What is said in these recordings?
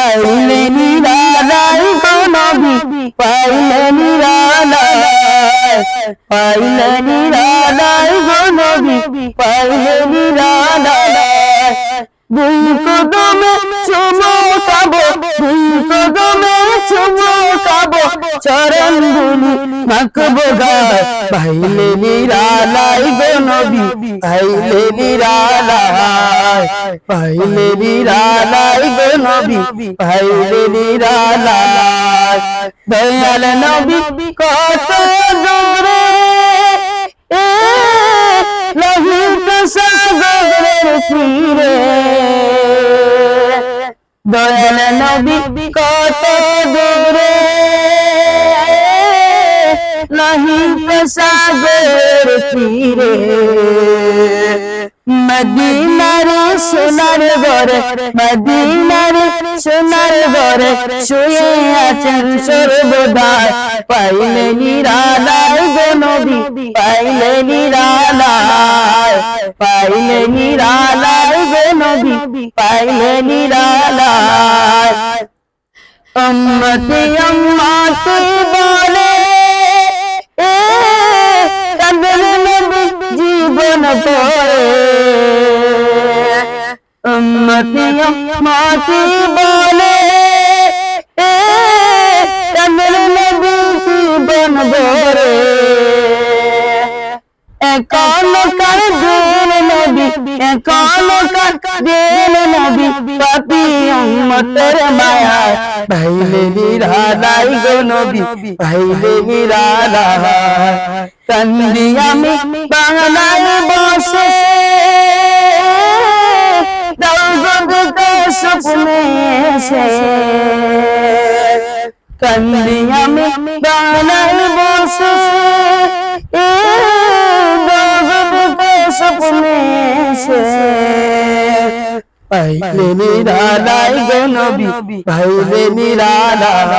পাইলে নিরালায় গো নবী পাইলে নিরালায় পাইলে নিরালায় গো নবী পাইলে নিরালায় দুই কদমে চুমুকাবো দুই কদমে চুমুকাবো চরণ ধুলি মাখবো গায় পাইলে নিরালায় গো নবী পাইলে নিরালায় পাইলে নিরালায় গো নবী পাইলে নিরালায় দয়াল নবী কত দূরে লোহিত সাগরের তীরে দয়াল নবী কত দূরে লোহিত সাগরের তীরে মদিনার সোনার ঘরে মদিনার সোনার ঘরে শুয়ে আছেন সর্বদাই পাইলে নিরালায় গো নবী পাইলে নিরালায় পাইলে নিরালায় গো নবী পাইলে নিরালায় উম্মতি উম্মতি বলে জীবন পড়ে উম্মতি উম্মতি বলে নবী জীবন ভরে একালকার দিন নবী একালকার দিন নবী পাপী উম্মতের মায়া পাইলে নিরালায় গো নবী পাইলে নিরালায় কান্দি আমি বাংলায় বসে দাউদকে স্বপ্নে এসে কান্দি আমি বাংলায় বসে দাউদকে স্বপ্নে এসে পাইলে নিরালায় গো নবী পাইলে নিরালায়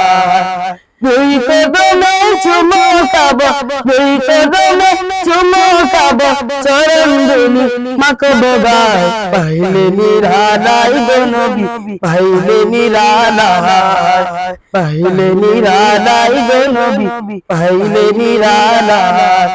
দুই কদমে চুমুকাবো দুই কদমে চুমুকাবো চরণ ধুলি মাখবো গায় পাইলে নিরালায় গো নবী পাইলে নিরালায় পাইলে নিরালায় গো নবী পাইলে নিরালায়।